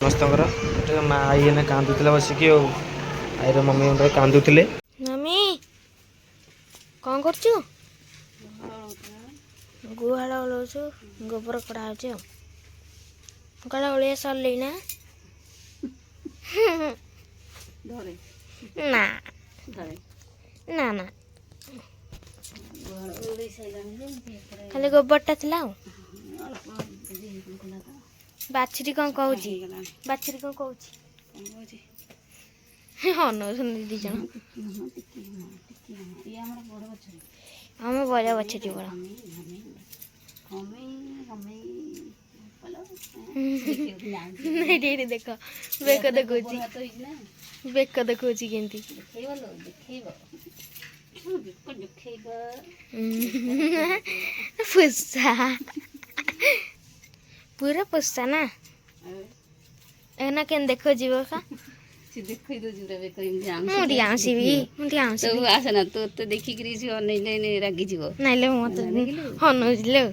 ସମସ୍ତଙ୍କର ଗୋଟେ ମା ଆଇ ଏନେ କାନ୍ଦୁଥିଲା ବସିକି ଆଉ ଆଇର ମମି ଗୋଟେ କାନ୍ଦୁଥିଲେ। ମମି କ'ଣ କରୁଛୁ? ଗୁହାଳ ଓଳଉଛୁ, ଗୋବର କଢ଼ା ହେଉଛି ଆଉ ଗୁହାଳ ଓଳିଆ ସରିଲେଇ ନା? ନା ନା ନା ଖାଲି ଗୋବରଟା ଥିଲା ଆଉ। ବାଛୁରୀ କ'ଣ କହୁଛି? ବାଛୁରୀ କ'ଣ କହୁଛି? ଅନଉଛନ୍ତି ଦି ଜଣ। ଆମ ବଡ଼ ବାଛୁରୀ ବଡ଼। ଏଇଠି ଦେଖ ବେକ ଦେଖଉଛି, ବେକ ଦେଖଉଛି କେମିତି। ପୁଷା ପୁରା ପୁଷା ନା ଏନା କେମିତି ଦେଖଉଛି ବକା? ମୁଁ ଟିକେ ଆଉଁସିବି, ମୁଁ ଟିକେ ଆଉଁସିବି। ଆସନା ତୁ ତ ଦେଖିକିରି ଅନେଇଲେ ରାଗିଯିବ। ନାଇଲେ ମତେ ଅନଉଥିଲେ ଆଉ।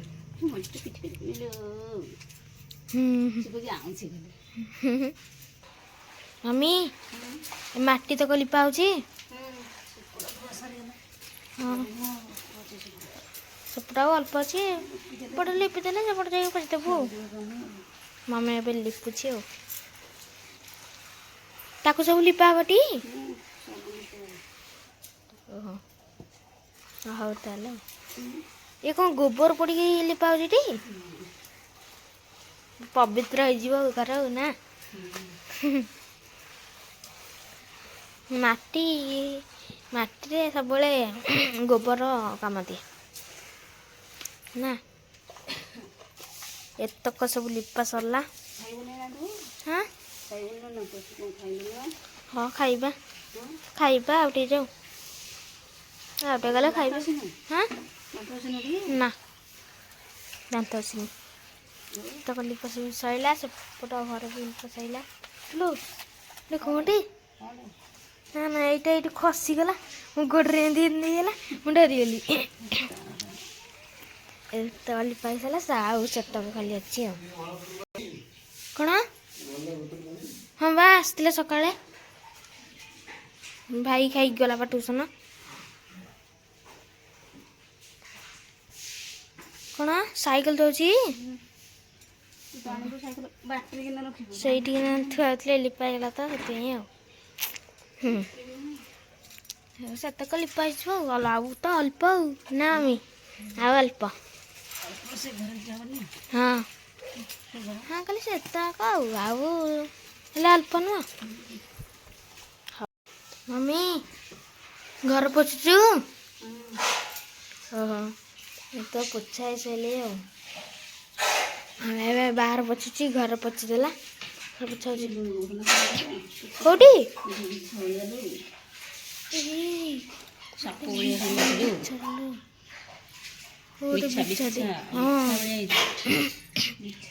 ମମି ମାଟି ତକ ଲିପା ହଉଛି। ସେପଟେ ଆଉ ଅଳ୍ପ ଅଛି, ଏପଟେ ଲିପିଦେଲେ ସେପଟେ ଯାଇକି ପୋଛିଦେବୁ ଆଉ। ମମି ଏବେ ଲିପୁଛି ଆଉ। ତାକୁ ସବୁ ଲିପା ହବଟି? ଓହୋ ହଉ ତାହେଲେ। ଏ କ'ଣ ଗୋବର ପଡ଼ିକି ଲିପା ହଉଛି ଟି? ପବିତ୍ର ହେଇଯିବ ଘର ଆଉ ନା? ମାଟିରେ ସବୁବେଳେ ଗୋବର କାମ ଦିଏ ନା? ଏତକ ସବୁ ଲିପା ସରିଲା। ହଁ ହଁ ଖାଇବା ଆଉ ଟିକେ ଯାଉ, ଆଉ ଟିକେ ଗଲେ ଖାଇବା। ହଁ ନା ଦାନ୍ତ ଆସିନି। ତକ ଲିପା ସବୁ ସରିଲା, ସେପଟ ଘର ବି ଲିପା ସରିଲା। କ'ଣଟି? ନା ନା ଏଇଟା ଏଇଠି ଖସିଗଲା, ମୋ ଗୋଡ଼ରେ ଏମିତି ହେଇଗଲା, ମୁଁ ଡରିଗଲି। ଏତକ ଲିପା ହେଇସାରିଲା, ଆଉ ସେତକ ଖାଲି ଅଛି ଆଉ। କ'ଣ? ହଁ ବା ଆସିଥିଲେ ସକାଳେ, ଭାଇ ଖାଇକି ଗଲା ବା ଟ୍ୟୁସନ୍। କ'ଣ ସାଇକେଲ ଦେଉଛି? ସେଇଠି ଥୁଆ ଥିଲେ ଲିପା ହେଇଗଲା ତ ସେଥିପାଇଁ ଆଉ। ସେତକ ଲିପା ହେଇଯିବ ଆଉ ତ ଅଳ୍ପ ଆଉ ନା ମମି? ଆଉ ଅଳ୍ପ। ହଁ ହଁ ଖାଲି ସେତକ ଆଉ ହେଲେ ଅଳ୍ପ ନୁହଁ। ମମି ଘର ପୋଛୁଛୁ? ଓହୋ ତ ପୋଛା ହେଇସାରିଲି ଆଉ। ଏବେ ବାହାର ପୋଛୁଛି, ଘର ପୋଛିଦେଲା। ପୋଛା ହଉଛି କୋଉଠି?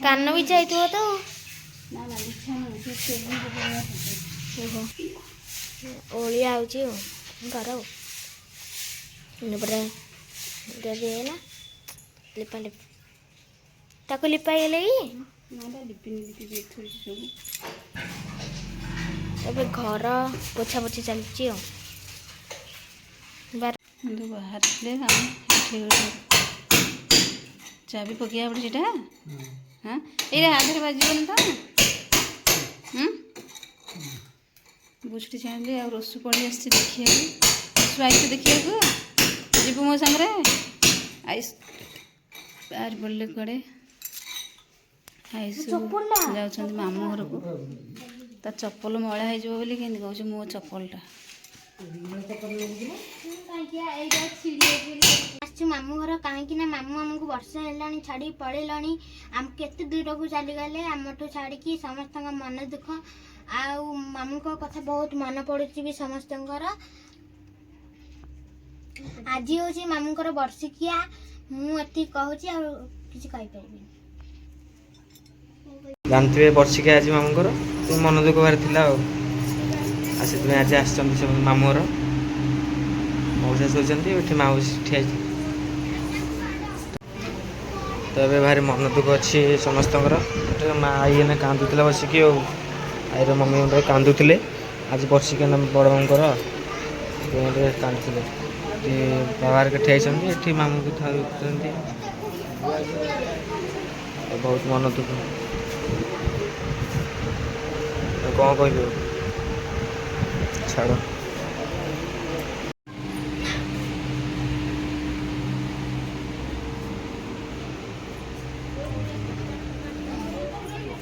କାନ ବିଛା ହେଇଥିବ ତ। ଓହୋ ଓଳିଆ ହେଉଛି ଆଉ ଘର ଆଉ। ପରେ ହେଇଗଲା ଲିପା ଲିପି, ତାକୁ ଲିପା ହେଇଗଲା କି? ଏବେ ଘର ପୋଛାପୋଛି ଚାଲିଛି ଆଉ। ବାହାରିଥିଲେ ଚାବି ପକେଇବା ପଡ଼େ ସେଇଟା। ହଁ ଏଇଟା ହାତରେ ବାଜିବନି ତ? ବୁଝୁଟି ଚାହିଁଲି ଆଉ ରସୁ ପଳେଇ ଆସିଛି ଦେଖିବାକୁ। ରସୁ ଆଇଛୁ ଦେଖିବାକୁ? ଯିବୁ ମୋ ସାଙ୍ଗରେ? ଆଇସ୍ ବାହାରି ପଡ଼ିଲେ କୁଆଡ଼େ ଆଇସୁ ଯାଉଛନ୍ତି ମାମୁଁ ଘରକୁ। ତା ଚପଲ ମଇଳା ହେଇଯିବ ବୋଲି କେମିତି କହୁଛି ମୋ ଚପଲଟା। ଆସିଛୁ ମାମୁଁ ଘର, କାହିଁକି ନା ମାମୁଁ ଆମକୁ ବର୍ଷେ ହେଲାଣି ଛାଡ଼ିକି ପଳେଇଲାଣି। ଆମ କେତେ ଦୂରକୁ ଚାଲିଗଲେ ଆମଠୁ ଛାଡ଼ିକି, ସମସ୍ତଙ୍କ ମନ ଦୁଃଖ। ଆଉ ମାମୁଁଙ୍କ କଥା ବହୁତ ମନେ ପଡ଼ୁଛି ବି ସମସ୍ତଙ୍କର। ଆଜି ହେଉଛି ମାମୁଁଙ୍କର ବର୍ଷିକିଆ। ମୁଁ ଏତିକି କହୁଛି, ଆଉ କିଛି କହିପାରିବିନି। ଜାଣିଥିବେ ବର୍ଷିକିଆ ଆଜି ମାମୁଁଙ୍କର, ମନ ଦୁଃଖ ଭାରି ଥିଲା ଆଉ ସେଥିପାଇଁ ଆଜି ଆସିଛନ୍ତି ସବୁ ମାମୁଁ ଘର। ମଉସା ଶୋଇଛନ୍ତି, ଏଠି ମାଉସୀ ଠିଆ ହେଇଛି। ତ ଏବେ ଭାରି ମନ ଦୁଃଖ ଅଛି ସମସ୍ତଙ୍କର। ଗୋଟେ ମା ଆଇ ଏନେ କାନ୍ଦୁଥିଲା ବସିକି ଆଉ ଆଇର ମମି ଗୋଟେ କାନ୍ଦୁଥିଲେ ଆଜି ବର୍ଷିକା ବଡ଼ ମାମୁଙ୍କର ଟିକେ କାନ୍ଦୁଥିଲେ। ଏଠି ବାହାରକେ ଠିଆ ହେଇଛନ୍ତି, ଏଠି ମାମୁଁକୁ ଥାଉଛନ୍ତି ବହୁତ ମନ ଦୁଃଖ। କ'ଣ କହିବି ଛାଡ଼।